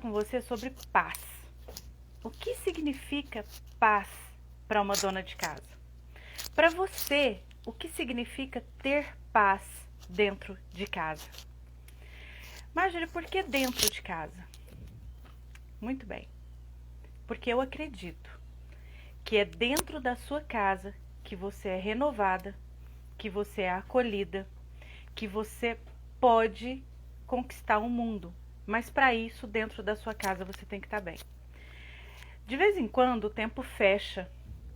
com você sobre paz. O que significa paz para uma dona de casa? Para você, o que significa ter paz dentro de casa? Marjorie, por que dentro de casa? Muito bem, porque eu acredito que é dentro da sua casa que você é renovada, que você é acolhida, que você pode conquistar o mundo. Mas para isso, dentro da sua casa, você tem que estar bem. De vez em quando, o tempo fecha.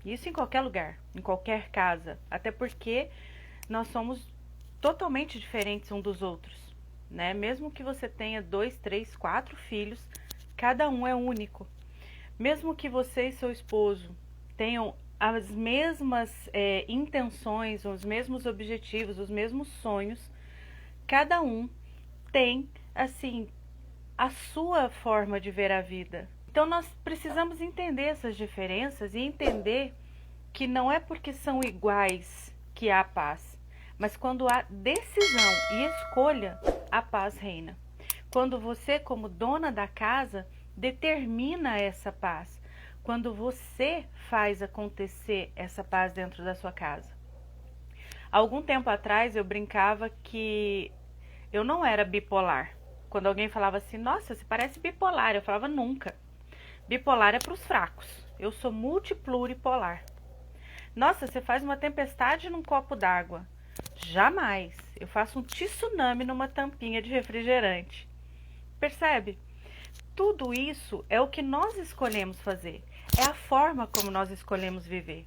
Isso em qualquer lugar, em qualquer casa. Até porque nós somos totalmente diferentes uns dos outros, né? Mesmo que você tenha 2, 3, 4 filhos, cada um é único. Mesmo que você e seu esposo tenham as mesmas intenções, os mesmos objetivos, os mesmos sonhos, cada um tem, assim, a sua forma de ver a vida. Então nós precisamos entender essas diferenças e entender que não é porque são iguais que há paz, mas quando há decisão e escolha, a paz reina. Quando você, como dona da casa, determina essa paz, quando você faz acontecer essa paz dentro da sua casa. Algum tempo atrás eu brincava que eu não era bipolar. Quando alguém falava assim, nossa, você parece bipolar, eu falava nunca. Bipolar é para os fracos. Eu sou multipluripolar. Nossa, você faz uma tempestade num copo d'água. Jamais. Eu faço um tsunami numa tampinha de refrigerante. Percebe? Tudo isso é o que nós escolhemos fazer. É a forma como nós escolhemos viver.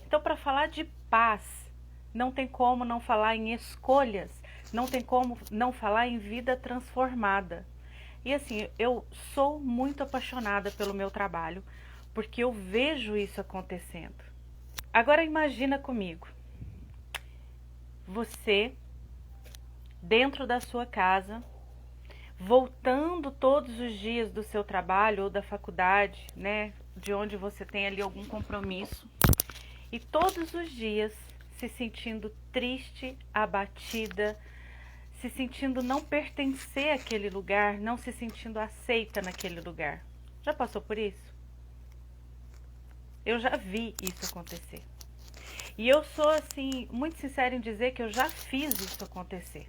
Então, para falar de paz, não tem como não falar em escolhas. Não tem como não falar em vida transformada. E assim, eu sou muito apaixonada pelo meu trabalho, porque eu vejo isso acontecendo. Agora imagina comigo, você dentro da sua casa, voltando todos os dias do seu trabalho ou da faculdade, né, de onde você tem ali algum compromisso, e todos os dias se sentindo triste, abatida, se sentindo não pertencer àquele lugar, não se sentindo aceita naquele lugar. Já passou por isso? Eu já vi isso acontecer. E eu sou, assim, muito sincera em dizer que eu já fiz isso acontecer.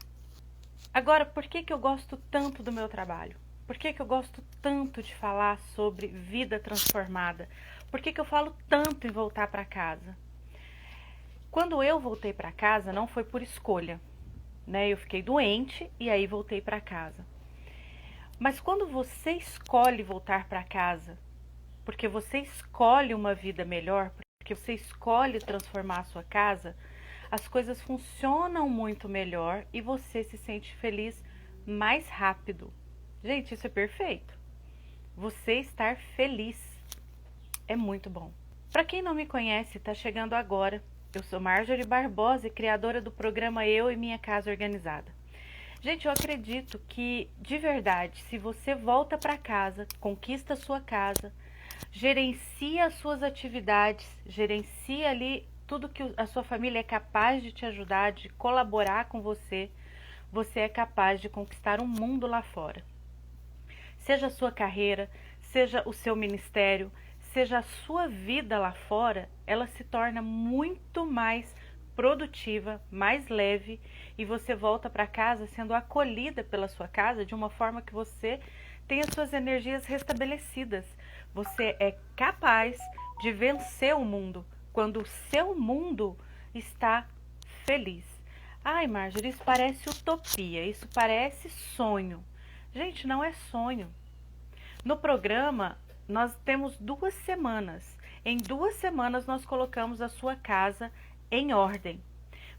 Agora, por que eu gosto tanto do meu trabalho? Por que eu gosto tanto de falar sobre vida transformada? Por que eu falo tanto em voltar para casa? Quando eu voltei para casa, não foi por escolha, né? Eu fiquei doente e aí voltei para casa. Mas quando você escolhe voltar para casa, porque você escolhe uma vida melhor, porque você escolhe transformar a sua casa, as coisas funcionam muito melhor e você se sente feliz mais rápido. Gente, isso é perfeito. Você estar feliz é muito bom. Para quem não me conhece, está chegando agora. Eu sou Marjorie Barbosa, criadora do programa Eu e Minha Casa Organizada. Gente, eu acredito que, de verdade, se você volta para casa, conquista a sua casa, gerencia as suas atividades, gerencia ali tudo que a sua família é capaz de te ajudar, de colaborar com você, você é capaz de conquistar um mundo lá fora. Seja a sua carreira, seja o seu ministério, seja a sua vida lá fora, ela se torna muito mais produtiva, mais leve, e você volta para casa sendo acolhida pela sua casa de uma forma que você tem as suas energias restabelecidas. Você é capaz de vencer o mundo quando o seu mundo está feliz. Ai, Marjorie, isso parece utopia, isso parece sonho. Gente, não é sonho. No programa, nós temos 2 semanas. Em 2 semanas, nós colocamos a sua casa em ordem.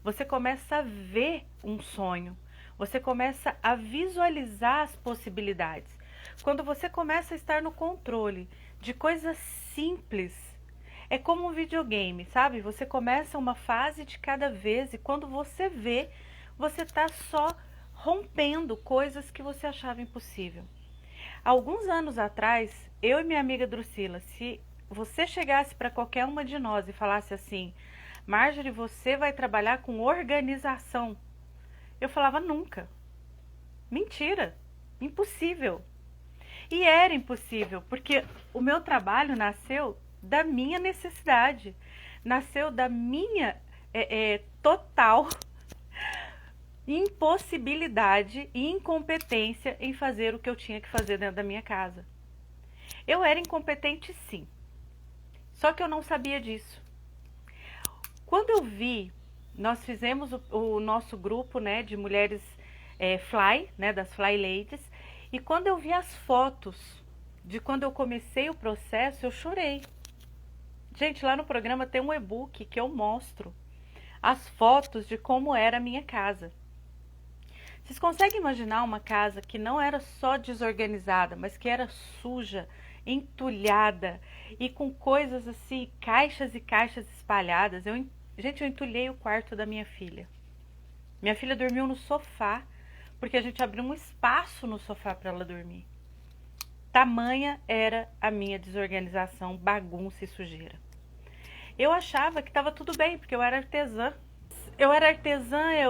Você começa a ver um sonho. Você começa a visualizar as possibilidades. Quando você começa a estar no controle de coisas simples, é como um videogame, sabe? Você começa uma fase de cada vez e quando você vê, você está só rompendo coisas que você achava impossível. Alguns anos atrás, eu e minha amiga Drusila, se você chegasse para qualquer uma de nós e falasse assim, Marjorie, você vai trabalhar com organização. Eu falava nunca. Mentira, impossível. E era impossível, porque o meu trabalho nasceu da minha necessidade, nasceu da minha total impossibilidade e incompetência em fazer o que eu tinha que fazer dentro da minha casa. Eu era incompetente, sim, só que eu não sabia disso. Quando eu vi, nós fizemos o nosso grupo, né, de mulheres Fly, né, das Fly Ladies, e quando eu vi as fotos de quando eu comecei o processo, eu chorei. Gente, lá no programa tem um e-book que eu mostro as fotos de como era a minha casa. Vocês conseguem imaginar uma casa que não era só desorganizada, mas que era suja, entulhada e com coisas assim, caixas e caixas espalhadas? Gente, eu entulhei o quarto da minha filha. Minha filha dormiu no sofá, porque a gente abriu um espaço no sofá para ela dormir. Tamanha era a minha desorganização, bagunça e sujeira. Eu achava que estava tudo bem, porque eu era artesã. Eu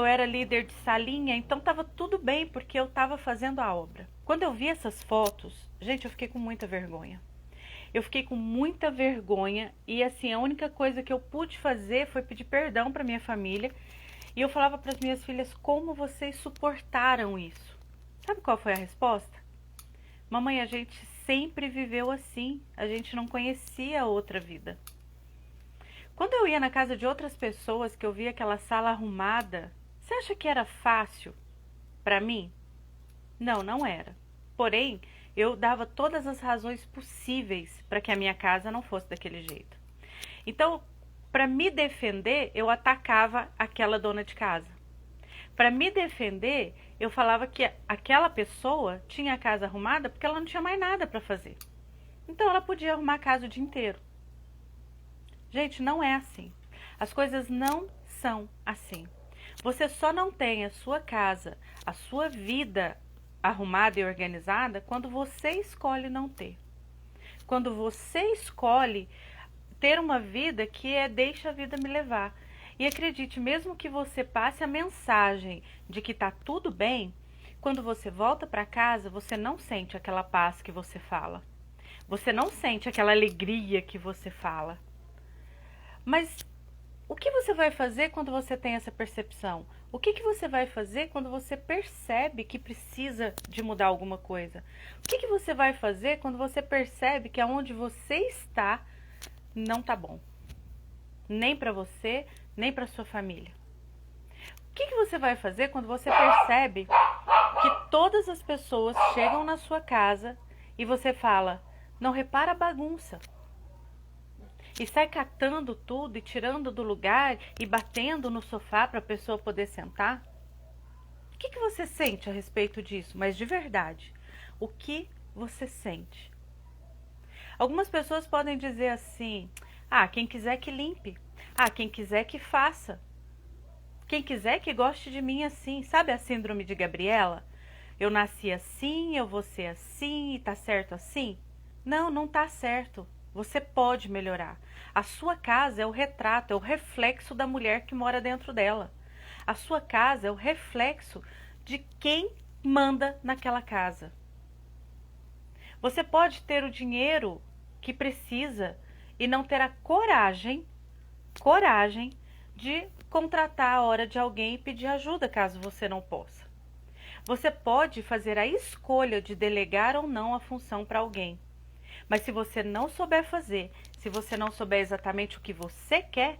era líder de salinha, então estava tudo bem, porque eu estava fazendo a obra. Quando eu vi essas fotos, gente, eu fiquei com muita vergonha. Eu fiquei com muita vergonha e assim, a única coisa que eu pude fazer foi pedir perdão para minha família. E eu falava para as minhas filhas, como vocês suportaram isso? Sabe qual foi a resposta? Mamãe, a gente sempre viveu assim, a gente não conhecia outra vida. Quando eu ia na casa de outras pessoas, que eu via aquela sala arrumada, você acha que era fácil para mim? Não, não era. Porém, eu dava todas as razões possíveis para que a minha casa não fosse daquele jeito. Então, para me defender, eu atacava aquela dona de casa. Para me defender, eu falava que aquela pessoa tinha a casa arrumada porque ela não tinha mais nada para fazer. Então, ela podia arrumar a casa o dia inteiro. Gente, não é assim. As coisas não são assim. Você só não tem a sua casa, a sua vida arrumada e organizada quando você escolhe não ter. Quando você escolhe ter uma vida que deixa a vida me levar. E acredite, mesmo que você passe a mensagem de que tá tudo bem, quando você volta para casa, você não sente aquela paz que você fala. Você não sente aquela alegria que você fala. Mas o que você vai fazer quando você tem essa percepção? O que você vai fazer quando você percebe que precisa de mudar alguma coisa? O que você vai fazer quando você percebe que aonde você está não tá bom? Nem para você, nem para sua família. O que você vai fazer quando você percebe que todas as pessoas chegam na sua casa e você fala, não repara a bagunça? E sai catando tudo e tirando do lugar e batendo no sofá para a pessoa poder sentar? O que você sente a respeito disso? Mas de verdade, o que você sente? Algumas pessoas podem dizer assim, quem quiser que limpe, quem quiser que faça, quem quiser que goste de mim assim. Sabe a síndrome de Gabriela? Eu nasci assim, eu vou ser assim e tá certo assim? Não, não tá certo. Você pode melhorar. A sua casa é o retrato, é o reflexo da mulher que mora dentro dela. A sua casa é o reflexo de quem manda naquela casa. Você pode ter o dinheiro que precisa e não ter a coragem de contratar a hora de alguém e pedir ajuda caso você não possa. Você pode fazer a escolha de delegar ou não a função para alguém. Mas se você não souber fazer, se você não souber exatamente o que você quer,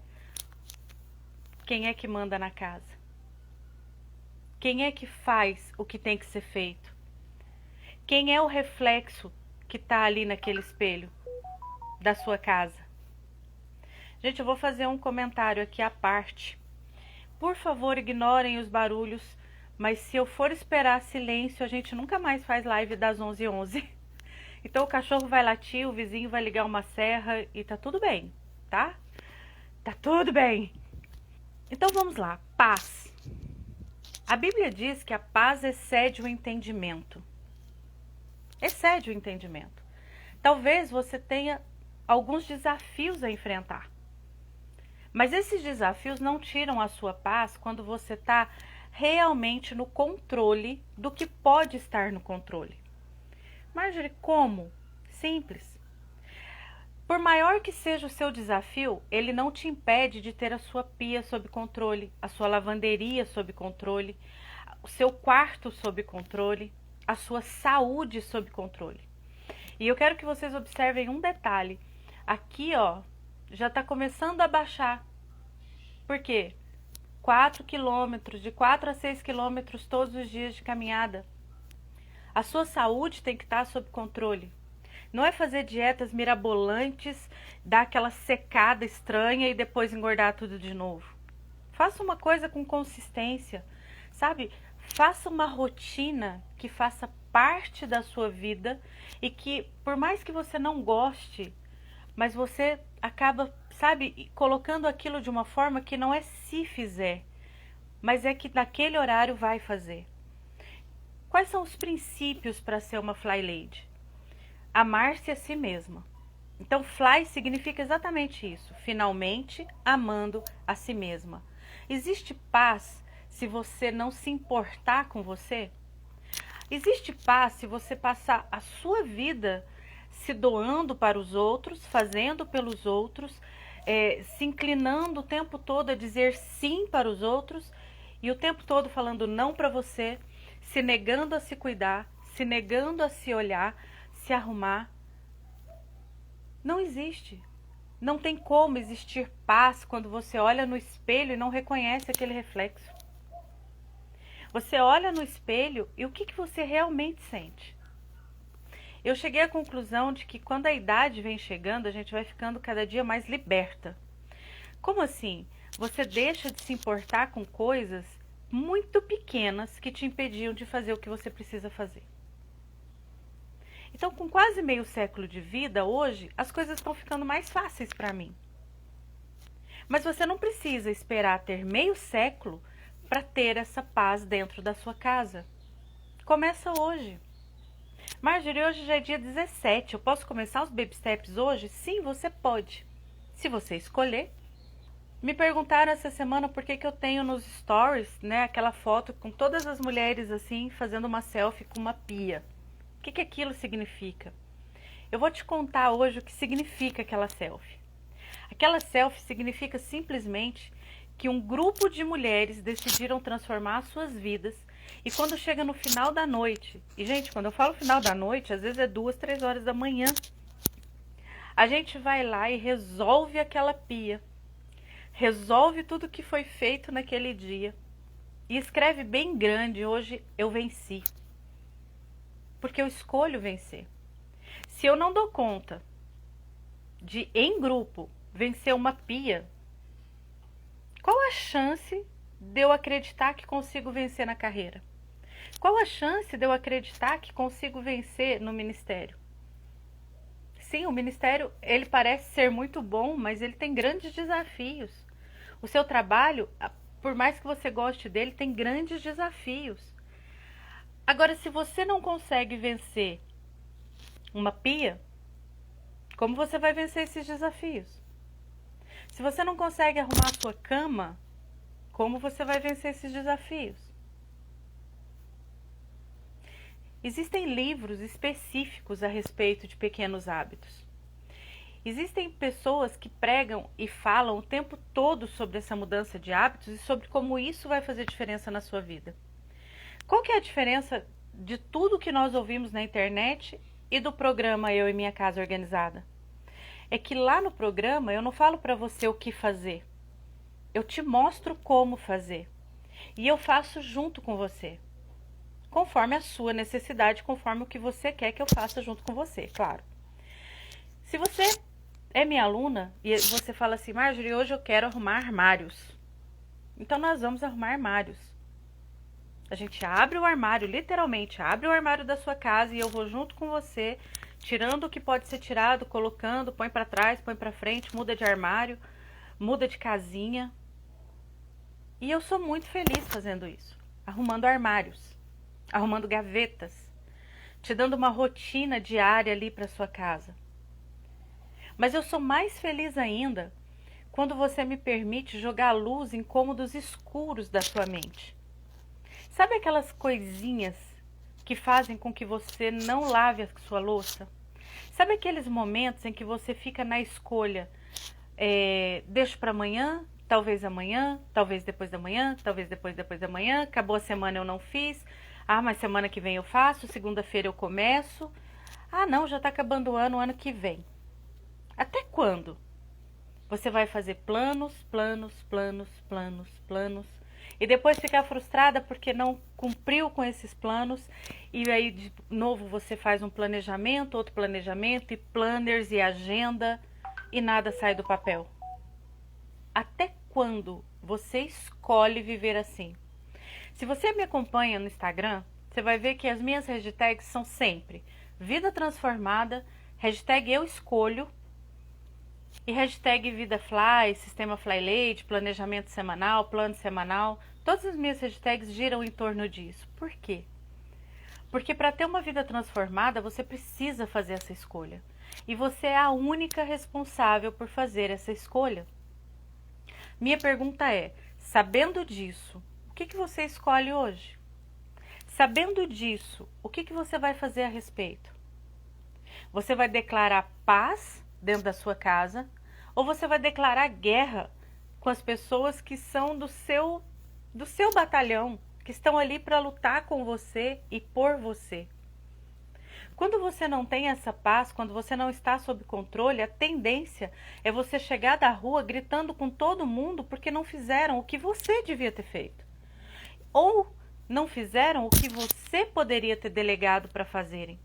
quem é que manda na casa? Quem é que faz o que tem que ser feito? Quem é o reflexo que está ali naquele espelho da sua casa? Gente, eu vou fazer um comentário aqui à parte. Por favor, ignorem os barulhos, mas se eu for esperar silêncio, a gente nunca mais faz live das 11h11. Então o cachorro vai latir, o vizinho vai ligar uma serra e tá tudo bem, tá? Tá tudo bem. Então vamos lá, paz. A Bíblia diz que a paz excede o entendimento. Excede o entendimento. Talvez você tenha alguns desafios a enfrentar. Mas esses desafios não tiram a sua paz quando você está realmente no controle do que pode estar no controle. Marjorie, como? Simples. Por maior que seja o seu desafio, ele não te impede de ter a sua pia sob controle, a sua lavanderia sob controle, o seu quarto sob controle, a sua saúde sob controle. E eu quero que vocês observem um detalhe. Aqui, ó, já está começando a baixar. Por quê? 4 quilômetros, de 4 a 6 quilômetros todos os dias de caminhada. A sua saúde tem que estar sob controle. Não é fazer dietas mirabolantes, dar aquela secada estranha e depois engordar tudo de novo. Faça uma coisa com consistência, sabe? Faça uma rotina que faça parte da sua vida e que, por mais que você não goste, mas você acaba, sabe, colocando aquilo de uma forma que não é se fizer, mas é que naquele horário vai fazer. Quais são os princípios para ser uma Fly Lady? Amar-se a si mesma. Então, Fly significa exatamente isso. Finalmente, amando a si mesma. Existe paz se você não se importar com você? Existe paz se você passar a sua vida se doando para os outros, fazendo pelos outros, se inclinando o tempo todo a dizer sim para os outros e o tempo todo falando não para você, se negando a se cuidar, se negando a se olhar, se arrumar? Não existe. Não tem como existir paz quando você olha no espelho e não reconhece aquele reflexo. Você olha no espelho e o que você realmente sente? Eu cheguei à conclusão de que quando a idade vem chegando, a gente vai ficando cada dia mais liberta. Como assim? Você deixa de se importar com coisas muito pequenas que te impediam de fazer o que você precisa fazer. Então, com quase meio século de vida, hoje, as coisas estão ficando mais fáceis para mim. Mas você não precisa esperar ter meio século para ter essa paz dentro da sua casa. Começa hoje. Marjorie, hoje já é dia 17, eu posso começar os baby steps hoje? Sim, você pode, se você escolher. Me perguntaram essa semana por que eu tenho nos stories, né, aquela foto com todas as mulheres assim, fazendo uma selfie com uma pia. O que aquilo significa? Eu vou te contar hoje o que significa aquela selfie. Aquela selfie significa simplesmente que um grupo de mulheres decidiram transformar as suas vidas e quando chega no final da noite, e gente, quando eu falo final da noite, às vezes é 2, 3 horas da manhã, a gente vai lá e resolve aquela pia, resolve tudo que foi feito naquele dia e escreve bem grande: hoje eu venci. Porque eu escolho vencer. Se eu não dou conta de, em grupo, vencer uma pia, qual a chance de eu acreditar que consigo vencer na carreira? Qual a chance de eu acreditar que consigo vencer no ministério? Sim, o ministério, ele parece ser muito bom, mas ele tem grandes desafios. O seu trabalho, por mais que você goste dele, tem grandes desafios. Agora, se você não consegue vencer uma pia, como você vai vencer esses desafios? Se você não consegue arrumar a sua cama, como você vai vencer esses desafios? Existem livros específicos a respeito de pequenos hábitos. Existem pessoas que pregam e falam o tempo todo sobre essa mudança de hábitos e sobre como isso vai fazer diferença na sua vida. Qual que é a diferença de tudo que nós ouvimos na internet e do programa Eu e Minha Casa Organizada? É que lá no programa eu não falo para você o que fazer. Eu te mostro como fazer. E eu faço junto com você. Conforme a sua necessidade, conforme o que você quer que eu faça junto com você, claro. Se você é minha aluna e você fala assim: Marjorie, hoje eu quero arrumar armários. Então nós vamos arrumar armários. A gente abre o armário, literalmente abre o armário da sua casa e eu vou junto com você, tirando o que pode ser tirado, colocando, põe para trás, põe para frente, muda de armário, muda de casinha. E eu sou muito feliz fazendo isso, arrumando armários, arrumando gavetas, te dando uma rotina diária ali para sua casa. Mas eu sou mais feliz ainda quando você me permite jogar luz em cômodos escuros da sua mente. Sabe aquelas coisinhas que fazem com que você não lave a sua louça? Sabe aqueles momentos em que você fica na escolha, deixo para amanhã, talvez depois da manhã, talvez depois da manhã, acabou a semana eu não fiz, mas semana que vem eu faço, segunda-feira eu começo, não, já está acabando o ano que vem. Até quando? Você vai fazer planos, e depois ficar frustrada porque não cumpriu com esses planos, e aí de novo você faz um planejamento, outro planejamento, e planners e agenda, e nada sai do papel. Até quando você escolhe viver assim? Se você me acompanha no Instagram, você vai ver que as minhas hashtags são sempre vida transformada, hashtag eu escolho, e hashtag vida fly, sistema fly lady, planejamento semanal, plano semanal. Todas as minhas hashtags giram em torno disso. Por quê? Porque para ter uma vida transformada, você precisa fazer essa escolha. E você é a única responsável por fazer essa escolha. Minha pergunta é, sabendo disso, o que você escolhe hoje? Sabendo disso, o que você vai fazer a respeito? Você vai declarar paz dentro da sua casa, ou você vai declarar guerra com as pessoas que são do seu batalhão, que estão ali para lutar com você e por você? Quando você não tem essa paz, quando você não está sob controle, a tendência é você chegar da rua gritando com todo mundo porque não fizeram o que você devia ter feito. Ou não fizeram o que você poderia ter delegado para fazerem.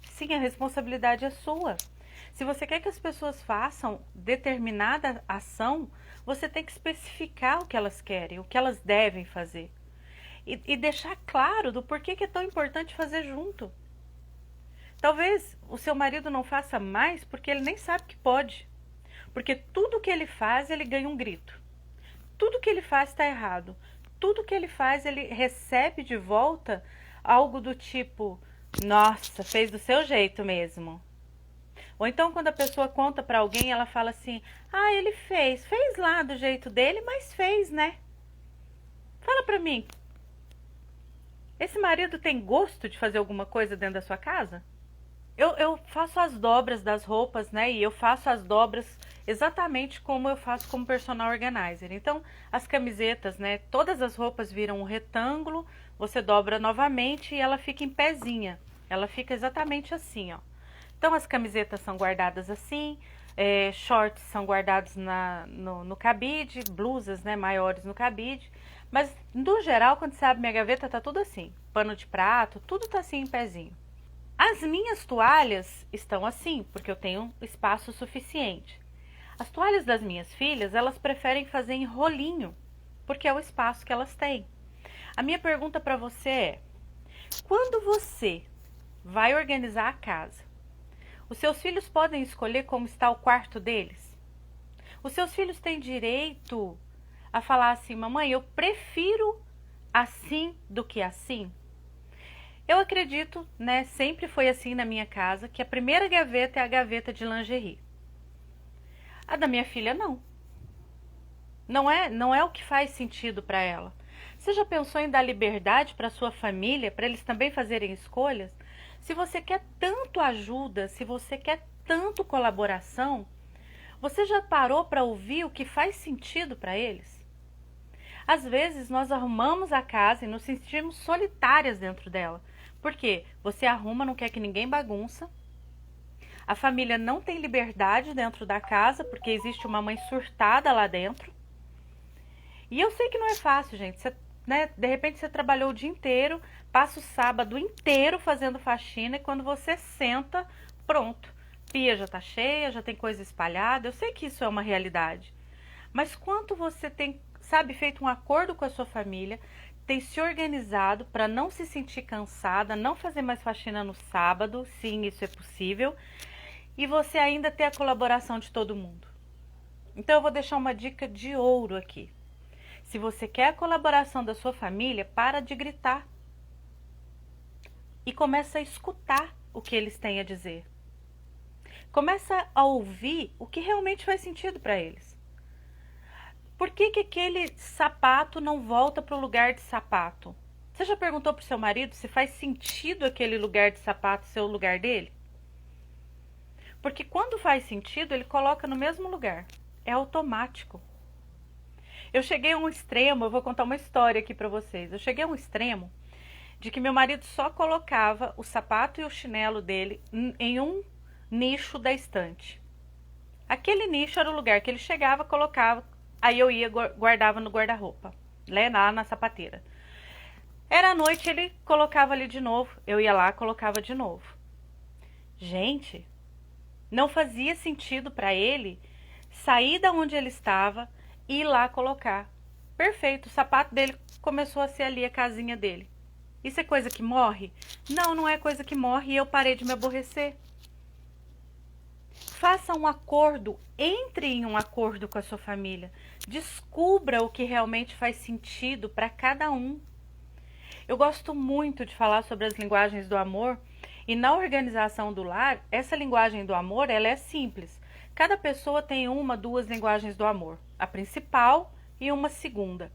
Sim, a responsabilidade é sua. Se você quer que as pessoas façam determinada ação, você tem que especificar o que elas querem, o que elas devem fazer. E deixar claro do porquê que é tão importante fazer junto. Talvez o seu marido não faça mais porque ele nem sabe que pode. Porque tudo que ele faz, ele ganha um grito. Tudo que ele faz está errado. Tudo que ele faz, ele recebe de volta algo do tipo, nossa, fez do seu jeito mesmo. Ou então quando a pessoa conta para alguém, ela fala assim, ele fez lá do jeito dele, mas fez, né? Fala para mim, esse marido tem gosto de fazer alguma coisa dentro da sua casa? Eu faço as dobras das roupas, né? E eu faço as dobras exatamente como eu faço como personal organizer. Então, as camisetas, né? Todas as roupas viram um retângulo, você dobra novamente e ela fica em pezinha. Ela fica exatamente assim, ó. Então, as camisetas são guardadas assim, shorts são guardados no cabide, blusas, né, maiores no cabide. Mas, no geral, quando você abre minha gaveta, tá tudo assim. Pano de prato, tudo tá assim em pezinho. As minhas toalhas estão assim, porque eu tenho espaço suficiente. As toalhas das minhas filhas, elas preferem fazer em rolinho, porque é o espaço que elas têm. A minha pergunta para você é, quando você vai organizar a casa, os seus filhos podem escolher como está o quarto deles? Os seus filhos têm direito a falar assim, mamãe, eu prefiro assim do que assim? Eu acredito, né, sempre foi assim na minha casa, que a primeira gaveta é a gaveta de lingerie. A da minha filha não. Não é o que faz sentido para ela. Você já pensou em dar liberdade para sua família, para eles também fazerem escolhas? Se você quer tanto ajuda, se você quer tanto colaboração, você já parou para ouvir o que faz sentido para eles? Às vezes nós arrumamos a casa e nos sentimos solitárias dentro dela. Por quê? Você arruma, não quer que ninguém bagunça. A família não tem liberdade dentro da casa, porque existe uma mãe surtada lá dentro. E eu sei que não é fácil, gente. Você, né, de repente você trabalhou o dia inteiro, passa o sábado inteiro fazendo faxina, e quando você senta, pronto. Pia já tá cheia, já tem coisa espalhada. Eu sei que isso é uma realidade. Mas quanto você tem, sabe, feito um acordo com a sua família, tem se organizado para não se sentir cansada, não fazer mais faxina no sábado, sim, isso é possível, e você ainda ter a colaboração de todo mundo. Então eu vou deixar uma dica de ouro aqui. Se você quer a colaboração da sua família, para de gritar e começa a escutar o que eles têm a dizer. Começa a ouvir o que realmente faz sentido para eles. Por que aquele sapato não volta para o lugar de sapato? Você já perguntou pro seu marido se faz sentido aquele lugar de sapato ser o lugar dele? Porque quando faz sentido, ele coloca no mesmo lugar. É automático. Eu cheguei a um extremo, eu vou contar uma história aqui pra vocês. Eu cheguei a um extremo de que meu marido só colocava o sapato e o chinelo dele em um nicho da estante. Aquele nicho era o lugar que ele chegava, colocava, aí eu ia guardava no guarda-roupa, lá na sapateira. Era à noite, ele colocava ali de novo, eu ia lá, colocava de novo. Gente, não fazia sentido para ele sair da onde ele estava e ir lá colocar. Perfeito, o sapato dele começou a ser ali a casinha dele. Isso é coisa que morre? Não, não é coisa que morre e eu parei de me aborrecer. Faça um acordo, entre em um acordo com a sua família. Descubra o que realmente faz sentido para cada um. Eu gosto muito de falar sobre as linguagens do amor e na organização do lar, essa linguagem do amor, ela é simples. Cada pessoa tem uma, duas linguagens do amor. A principal e uma segunda.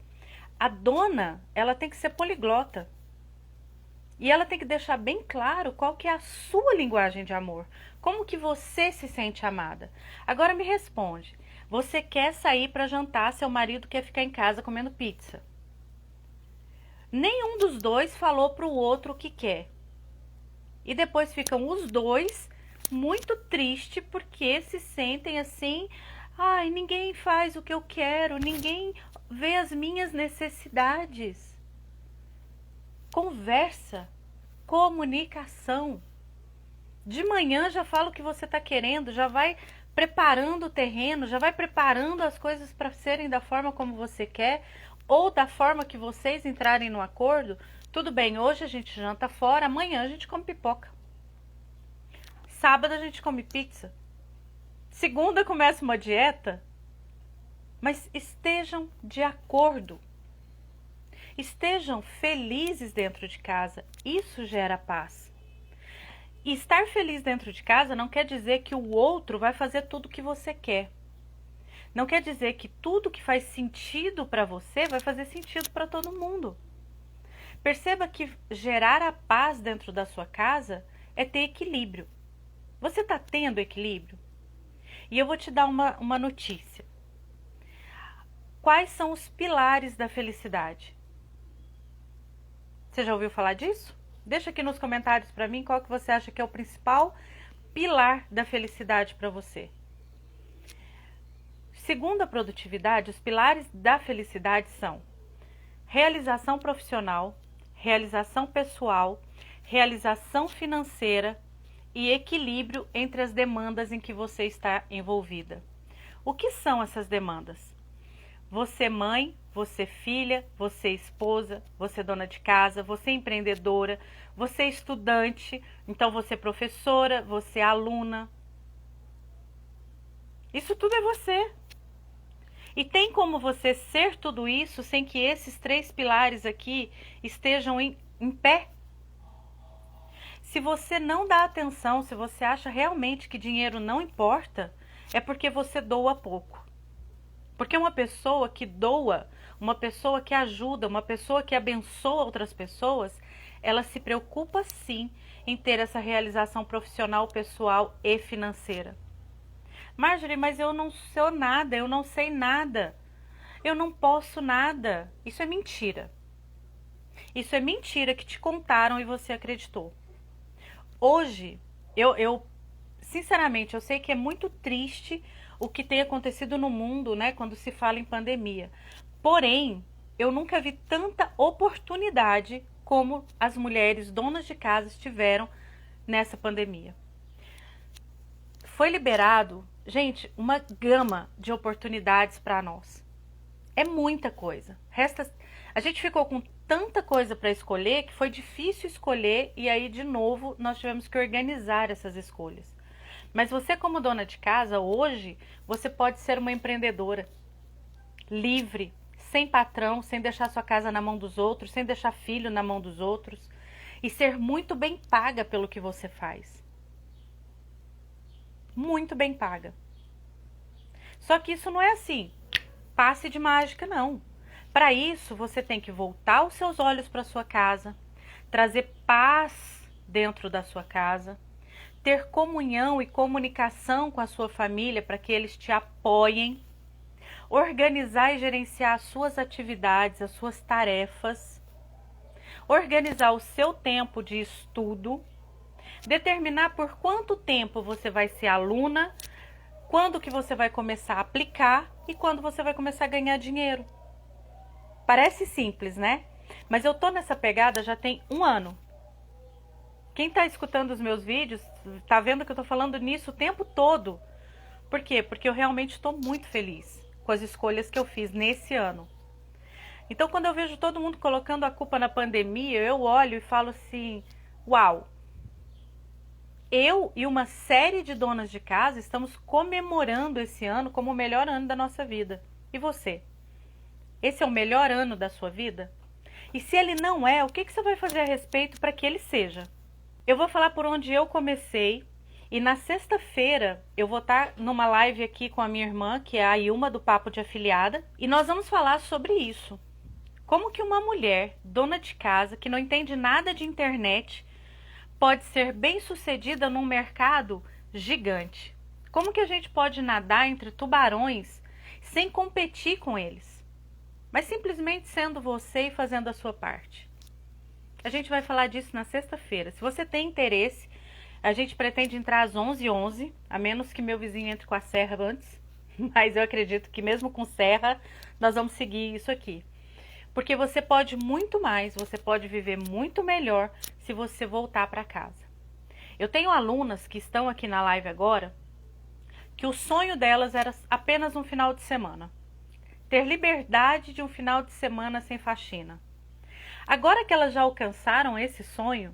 A dona, ela tem que ser poliglota. E ela tem que deixar bem claro qual que é a sua linguagem de amor. Como que você se sente amada. Agora me responde. Você quer sair para jantar, seu marido quer ficar em casa comendo pizza. Nenhum dos dois falou para o outro o que quer. E depois ficam os dois muito tristes porque se sentem assim, ai, ninguém faz o que eu quero, ninguém vê as minhas necessidades. Conversa, comunicação. De manhã já fala o que você está querendo, já vai preparando o terreno, já vai preparando as coisas para serem da forma como você quer ou da forma que vocês entrarem no acordo. Tudo bem, hoje a gente janta fora, amanhã a gente come pipoca. Sábado a gente come pizza. Segunda começa uma dieta. Mas estejam de acordo. Estejam felizes dentro de casa. Isso gera paz. E estar feliz dentro de casa não quer dizer que o outro vai fazer tudo o que você quer. Não quer dizer que tudo que faz sentido para você vai fazer sentido para todo mundo. Perceba que gerar a paz dentro da sua casa é ter equilíbrio. Você está tendo equilíbrio? E eu vou te dar uma notícia. Quais são os pilares da felicidade? Você já ouviu falar disso? Deixa aqui nos comentários para mim qual que você acha que é o principal pilar da felicidade para você. Segundo a produtividade, os pilares da felicidade são realização profissional, realização pessoal, realização financeira e equilíbrio entre as demandas em que você está envolvida. O que são essas demandas? Você mãe, você filha, você esposa, você dona de casa, você empreendedora, você estudante, então você professora, você aluna. Isso tudo é você. E tem como você ser tudo isso sem que esses três pilares aqui estejam em pé? Se você não dá atenção, se você acha realmente que dinheiro não importa, é porque você doa pouco. Porque uma pessoa que doa, uma pessoa que ajuda, uma pessoa que abençoa outras pessoas, ela se preocupa sim em ter essa realização profissional, pessoal e financeira. Marjorie, mas eu não sou nada, eu não sei nada, eu não posso nada. Isso é mentira. Isso é mentira que te contaram e você acreditou. Hoje, sinceramente, eu sei que é muito triste o que tem acontecido no mundo, né, quando se fala em pandemia. Porém, eu nunca vi tanta oportunidade como as mulheres donas de casa tiveram nessa pandemia. Foi liberado, gente, uma gama de oportunidades para nós. É muita coisa. A gente ficou com tanta coisa para escolher que foi difícil escolher e aí, de novo, nós tivemos que organizar essas escolhas. Mas você, como dona de casa, hoje, você pode ser uma empreendedora livre, sem patrão, sem deixar sua casa na mão dos outros, sem deixar filho na mão dos outros e ser muito bem paga pelo que você faz. Muito bem paga. Só que isso não é assim, passe de mágica, não. Para isso, você tem que voltar os seus olhos para sua casa, trazer paz dentro da sua casa, ter comunhão e comunicação com a sua família para que eles te apoiem, organizar e gerenciar as suas atividades, as suas tarefas, organizar o seu tempo de estudo, determinar por quanto tempo você vai ser aluna, quando que você vai começar a aplicar e quando você vai começar a ganhar dinheiro. Parece simples, né? Mas eu tô nessa pegada já tem 1 ano. Quem tá escutando os meus vídeos, tá vendo que eu tô falando nisso o tempo todo. Por quê? Porque eu realmente estou muito feliz com as escolhas que eu fiz nesse ano. Então, quando eu vejo todo mundo colocando a culpa na pandemia, eu olho e falo assim, uau! Eu e uma série de donas de casa estamos comemorando esse ano como o melhor ano da nossa vida. E você? Esse é o melhor ano da sua vida? E se ele não é, o que você vai fazer a respeito para que ele seja? Eu vou falar por onde eu comecei. E na sexta-feira eu vou estar numa live aqui com a minha irmã, que é a Ilma do Papo de Afiliada. E nós vamos falar sobre isso. Como que uma mulher, dona de casa, que não entende nada de internet, pode ser bem-sucedida num mercado gigante? Como que a gente pode nadar entre tubarões sem competir com eles? Mas simplesmente sendo você e fazendo a sua parte. A gente vai falar disso na sexta-feira. Se você tem interesse, a gente pretende entrar às 11h11, a menos que meu vizinho entre com a serra antes. Mas eu acredito que mesmo com serra, nós vamos seguir isso aqui. Porque você pode muito mais, você pode viver muito melhor se você voltar para casa. Eu tenho alunas que estão aqui na live agora, que o sonho delas era apenas um final de semana. Ter liberdade de um final de semana sem faxina. Agora que elas já alcançaram esse sonho,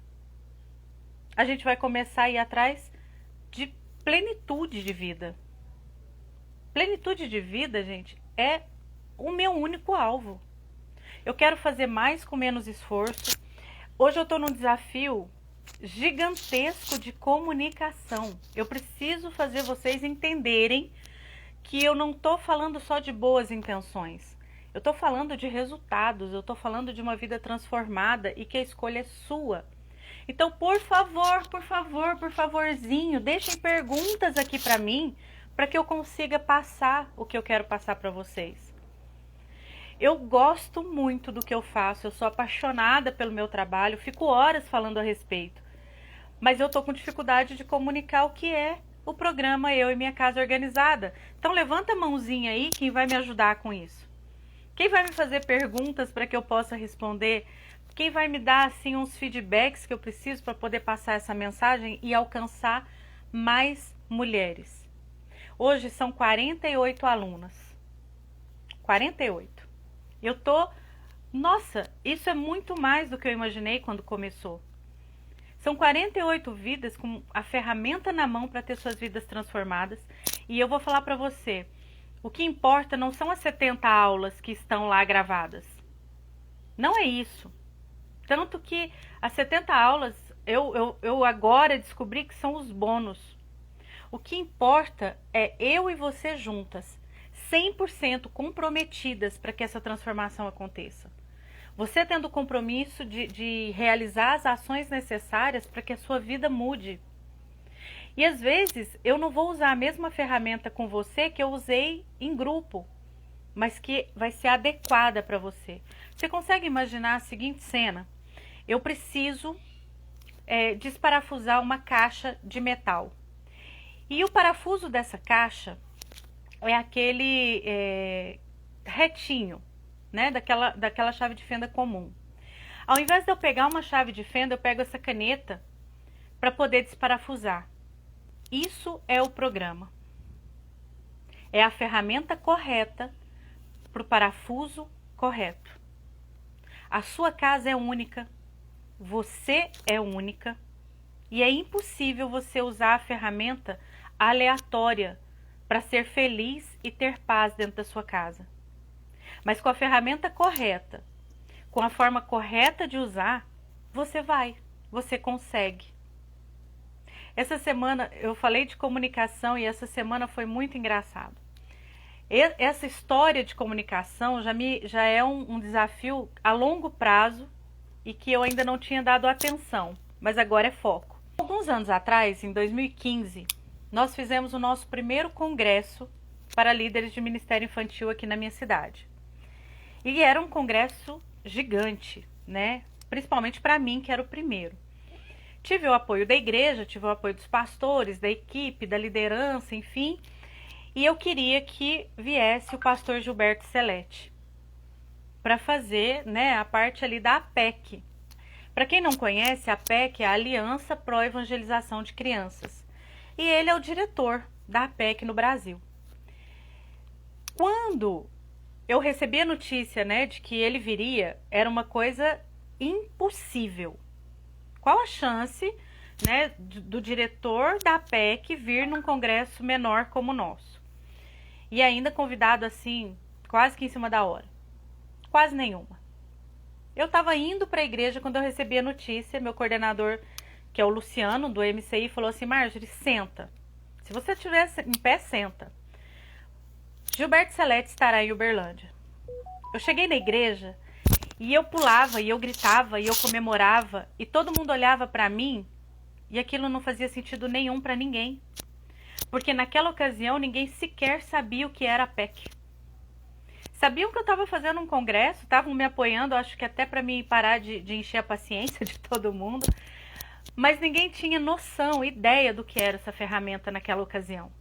a gente vai começar a ir atrás de plenitude de vida. Plenitude de vida, gente, é o meu único alvo. Eu quero fazer mais com menos esforço. Hoje eu estou num desafio gigantesco de comunicação. Eu preciso fazer vocês entenderem que eu não estou falando só de boas intenções. Eu estou falando de resultados, eu estou falando de uma vida transformada e que a escolha é sua. Então, por favorzinho, deixem perguntas aqui para mim, para que eu consiga passar o que eu quero passar para vocês. Eu gosto muito do que eu faço, eu sou apaixonada pelo meu trabalho, fico horas falando a respeito. Mas eu tô com dificuldade de comunicar o que é o programa Eu e Minha Casa Organizada. Então levanta a mãozinha aí, quem vai me ajudar com isso? Quem vai me fazer perguntas para que eu possa responder? Quem vai me dar assim uns feedbacks que eu preciso para poder passar essa mensagem e alcançar mais mulheres? Hoje são 48 alunas. 48. Nossa, isso é muito mais do que eu imaginei quando começou. São 48 vidas com a ferramenta na mão para ter suas vidas transformadas. E eu vou falar para você, o que importa não são as 70 aulas que estão lá gravadas. Não é isso. Tanto que as 70 aulas, eu agora descobri que são os bônus. O que importa é eu e você juntas. 100% comprometidas para que essa transformação aconteça. Você tendo o compromisso de realizar as ações necessárias para que a sua vida mude. E às vezes eu não vou usar a mesma ferramenta com você que eu usei em grupo, mas que vai ser adequada para você. Você consegue imaginar a seguinte cena? Eu preciso desparafusar uma caixa de metal. E o parafuso dessa caixa é aquele retinho, né, daquela chave de fenda comum. Ao invés de eu pegar uma chave de fenda, eu pego essa caneta para poder desparafusar. Isso é o programa. É a ferramenta correta para o parafuso correto. A sua casa é única, você é única e é impossível você usar a ferramenta aleatória para ser feliz e ter paz dentro da sua casa. Mas com a ferramenta correta, com a forma correta de usar, você consegue. Essa semana eu falei de comunicação e essa semana foi muito engraçado. Essa história de comunicação já é um desafio a longo prazo e que eu ainda não tinha dado atenção, mas agora é foco. Alguns anos atrás, em 2015, nós fizemos o nosso primeiro congresso para líderes de ministério infantil aqui na minha cidade. E era um congresso gigante, né? Principalmente para mim, que era o primeiro. Tive o apoio da igreja, tive o apoio dos pastores, da equipe, da liderança, enfim. E eu queria que viesse o pastor Gilberto Celete para fazer, né, a parte ali da APEC. Para quem não conhece, a APEC é a Aliança Pro Evangelização de Crianças. E ele é o diretor da APEC no Brasil. Quando eu recebi a notícia, né, de que ele viria, era uma coisa impossível. Qual a chance, né, do diretor da APEC vir num congresso menor como o nosso? E ainda convidado assim, quase que em cima da hora. Quase nenhuma. Eu estava indo para a igreja quando eu recebi a notícia. Meu coordenador, que é o Luciano, do MCI, falou assim: Marjorie, senta. Se você estiver em pé, senta. Gilberto Celete estará em Uberlândia. Eu cheguei na igreja e eu pulava, e eu gritava, e eu comemorava, e todo mundo olhava para mim e aquilo não fazia sentido nenhum para ninguém. Porque naquela ocasião ninguém sequer sabia o que era a PEC. Sabiam que eu estava fazendo um congresso, estavam me apoiando, acho que até para mim parar de encher a paciência de todo mundo, mas ninguém tinha noção, ideia do que era essa ferramenta naquela ocasião.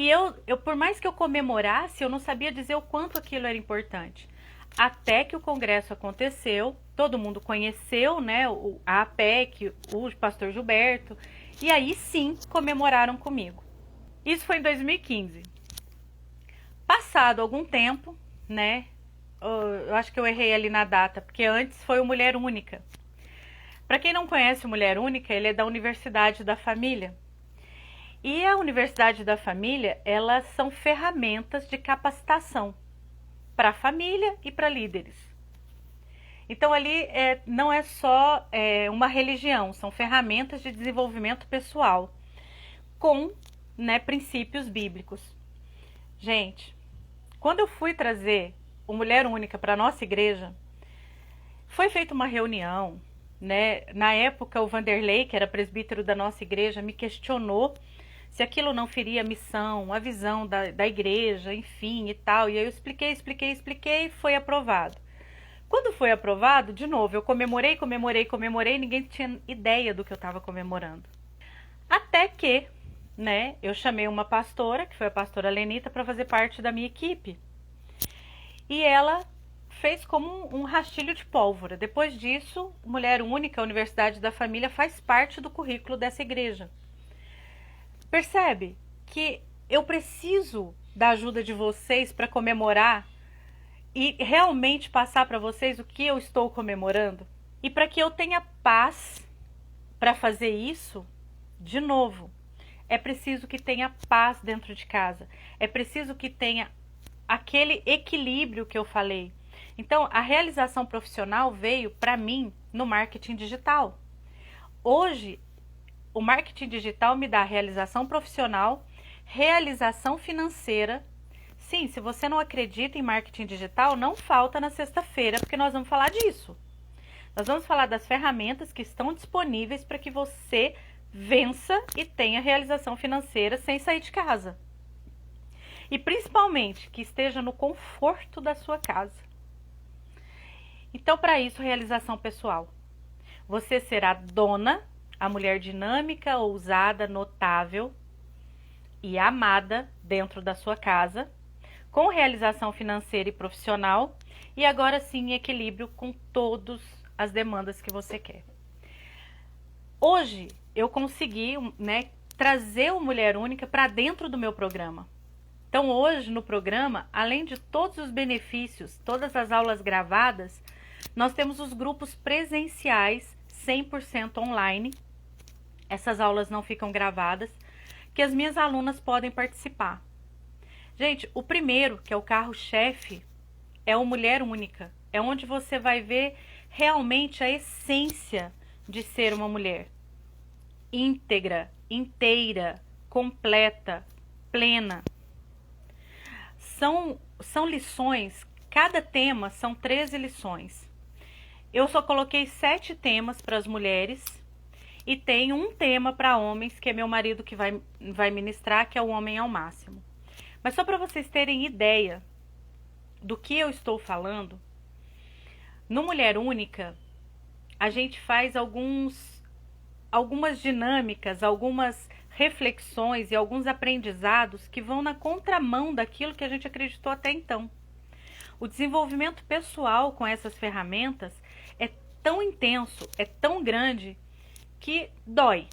E eu, por mais que eu comemorasse, eu não sabia dizer o quanto aquilo era importante. Até que o congresso aconteceu, todo mundo conheceu, né, a APEC, o pastor Gilberto, e aí sim comemoraram comigo. Isso foi em 2015. Passado algum tempo, né, eu acho que eu errei ali na data, porque antes foi o Mulher Única. Para quem não conhece o Mulher Única, ele é da Universidade da Família. E a Universidade da Família, elas são ferramentas de capacitação para a família e para líderes. Então ali não é só uma religião, são ferramentas de desenvolvimento pessoal com, né, princípios bíblicos. Gente, quando eu fui trazer o Mulher Única para a nossa igreja, foi feita uma reunião, né? Na época o Vanderlei, que era presbítero da nossa igreja, me questionou se aquilo não feria a missão, a visão da igreja, enfim e tal. E aí eu expliquei, foi aprovado. Quando foi aprovado, de novo, eu comemorei, ninguém tinha ideia do que eu estava comemorando. Até que, né, eu chamei uma pastora, que foi a pastora Lenita, para fazer parte da minha equipe. E ela fez como um rastilho de pólvora. Depois disso, Mulher Única, a Universidade da Família, faz parte do currículo dessa igreja. Percebe que eu preciso da ajuda de vocês para comemorar e realmente passar para vocês o que eu estou comemorando? E para que eu tenha paz para fazer isso, de novo, é preciso que tenha paz dentro de casa. É preciso que tenha aquele equilíbrio que eu falei. Então, a realização profissional veio para mim no marketing digital. Hoje, o marketing digital me dá realização profissional, realização financeira. Sim, se você não acredita em marketing digital, não falta na sexta-feira, porque nós vamos falar disso. Nós vamos falar das ferramentas que estão disponíveis para que você vença e tenha realização financeira sem sair de casa. E principalmente que esteja no conforto da sua casa. Então, para isso, realização pessoal. Você será dona, a mulher dinâmica, ousada, notável e amada dentro da sua casa, com realização financeira e profissional, e agora sim em equilíbrio com todas as demandas que você quer. Hoje eu consegui, né, trazer o Mulher Única para dentro do meu programa. Então hoje no programa, além de todos os benefícios, todas as aulas gravadas, nós temos os grupos presenciais 100% online. Essas aulas não ficam gravadas, que as minhas alunas podem participar. Gente, o primeiro, que é o carro-chefe, é o Mulher Única. É onde você vai ver realmente a essência de ser uma mulher. Íntegra, inteira, completa, plena. são lições, cada tema são 13 lições. Eu só coloquei 7 temas para as mulheres e tem um tema para homens, que é meu marido que vai ministrar, que é o Homem ao Máximo. Mas só para vocês terem ideia do que eu estou falando, no Mulher Única, a gente faz algumas dinâmicas, algumas reflexões e alguns aprendizados que vão na contramão daquilo que a gente acreditou até então. O desenvolvimento pessoal com essas ferramentas é tão intenso, é tão grande, que dói.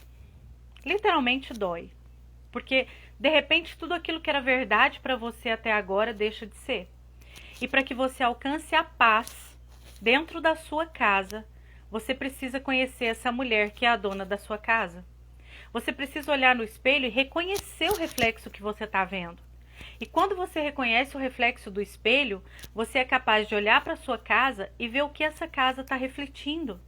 Literalmente dói. Porque, de repente, tudo aquilo que era verdade para você até agora deixa de ser. E para que você alcance a paz dentro da sua casa, você precisa conhecer essa mulher que é a dona da sua casa. Você precisa olhar no espelho e reconhecer o reflexo que você está vendo. E quando você reconhece o reflexo do espelho, você é capaz de olhar para a sua casa e ver o que essa casa está refletindo.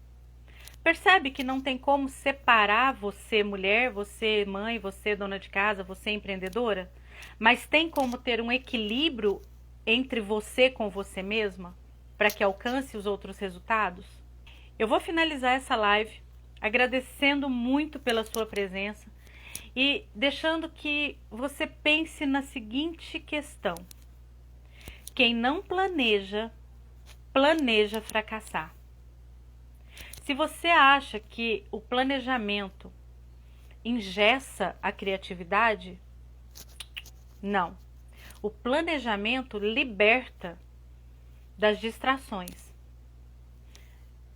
Percebe que não tem como separar você mulher, você mãe, você dona de casa, você empreendedora? Mas tem como ter um equilíbrio entre você com você mesma para que alcance os outros resultados? Eu vou finalizar essa live agradecendo muito pela sua presença e deixando que você pense na seguinte questão: quem não planeja, planeja fracassar. Se você acha que o planejamento engessa a criatividade, não. O planejamento liberta das distrações,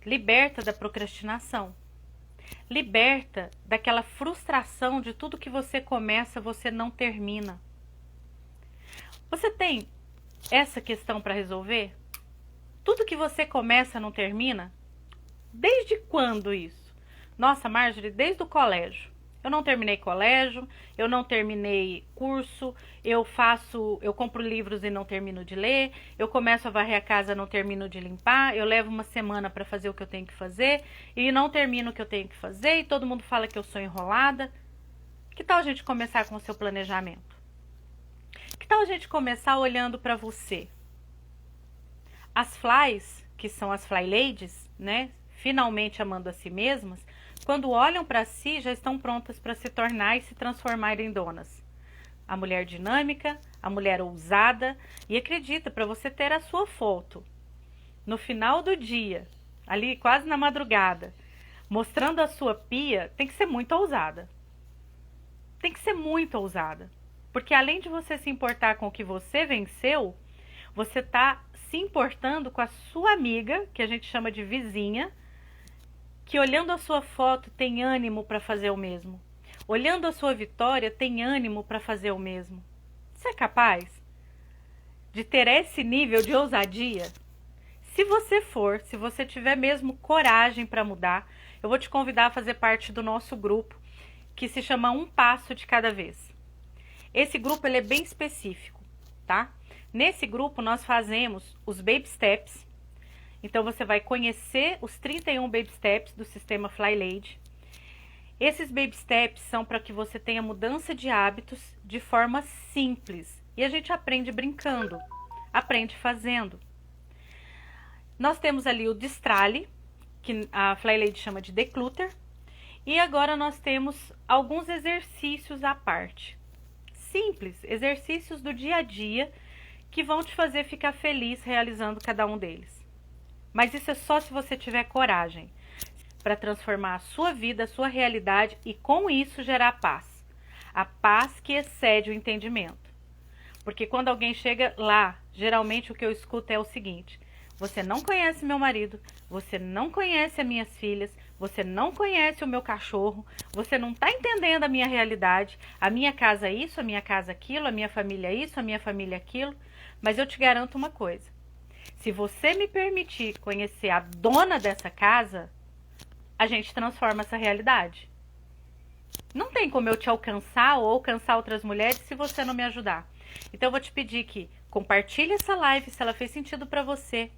liberta da procrastinação, liberta daquela frustração de tudo que você começa, você não termina. Você tem essa questão para resolver? Tudo que você começa não termina? Desde quando isso? Nossa, Marjorie, desde o colégio. Eu não terminei colégio, eu não terminei curso, eu compro livros e não termino de ler, eu começo a varrer a casa e não termino de limpar, eu levo uma semana para fazer o que eu tenho que fazer e não termino o que eu tenho que fazer e todo mundo fala que eu sou enrolada. Que tal a gente começar com o seu planejamento? Que tal a gente começar olhando para você? As flies, que são as fly ladies, né? Finalmente amando a si mesmas, quando olham para si, já estão prontas para se tornar e se transformar em donas. A mulher dinâmica, a mulher ousada, e acredita, para você ter a sua foto no final do dia, ali quase na madrugada, mostrando a sua pia, tem que ser muito ousada. Tem que ser muito ousada. Porque além de você se importar com o que você venceu, você está se importando com a sua amiga, que a gente chama de vizinha, que olhando a sua foto tem ânimo para fazer o mesmo. Olhando a sua vitória tem ânimo para fazer o mesmo. Você é capaz de ter esse nível de ousadia? Se você tiver mesmo coragem para mudar, eu vou te convidar a fazer parte do nosso grupo, que se chama Um Passo de Cada Vez. Esse grupo ele é bem específico, tá? Nesse grupo nós fazemos os Baby Steps. Então você vai conhecer os 31 Baby Steps do sistema Fly Lady. Esses Baby Steps são para que você tenha mudança de hábitos de forma simples. E a gente aprende brincando, aprende fazendo. Nós temos ali o Destrale, que a Fly Lady chama de Declutter. E agora nós temos alguns exercícios à parte. Simples, exercícios do dia a dia que vão te fazer ficar feliz realizando cada um deles. Mas isso é só se você tiver coragem para transformar a sua vida, a sua realidade e com isso gerar paz. A paz que excede o entendimento. Porque quando alguém chega lá, geralmente o que eu escuto é o seguinte: você não conhece meu marido, você não conhece as minhas filhas, você não conhece o meu cachorro, você não está entendendo a minha realidade, a minha casa é isso, a minha casa é aquilo, a minha família é isso, a minha família é aquilo. Mas eu te garanto uma coisa: se você me permitir conhecer a dona dessa casa, a gente transforma essa realidade. Não tem como eu te alcançar ou alcançar outras mulheres se você não me ajudar. Então eu vou te pedir que compartilhe essa live se ela fez sentido para você.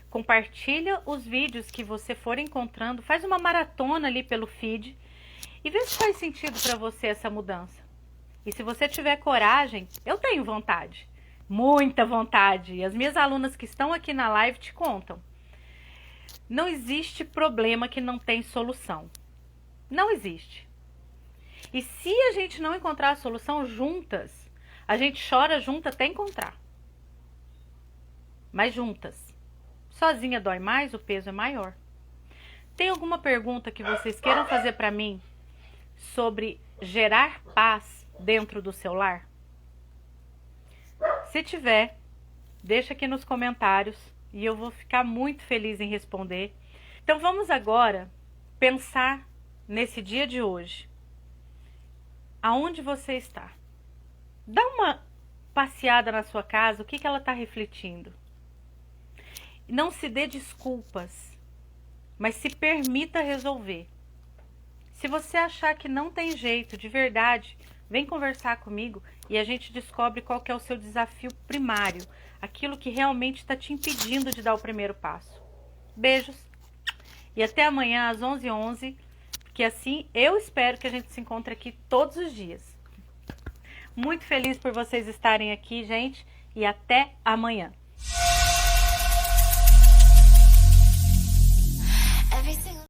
Compartilha os vídeos que você for encontrando, faz uma maratona ali pelo feed e vê se faz sentido para você essa mudança. E se você tiver coragem, eu tenho vontade Muita vontade. E as minhas alunas que estão aqui na live te contam. Não existe problema que não tem solução. Não existe. E se a gente não encontrar a solução juntas, a gente chora junto até encontrar. Mas juntas. Sozinha dói mais, o peso é maior. Tem alguma pergunta que vocês queiram fazer para mim sobre gerar paz dentro do seu lar? Se tiver, deixa aqui nos comentários e eu vou ficar muito feliz em responder. Então vamos agora pensar nesse dia de hoje. Aonde você está? Dá uma passeada na sua casa, o que ela está refletindo? Não se dê desculpas, mas se permita resolver. Se você achar que não tem jeito, de verdade, vem conversar comigo e a gente descobre qual que é o seu desafio primário, aquilo que realmente está te impedindo de dar o primeiro passo. Beijos e até amanhã às 11h11, porque assim eu espero que a gente se encontre aqui todos os dias. Muito feliz por vocês estarem aqui, gente, e até amanhã.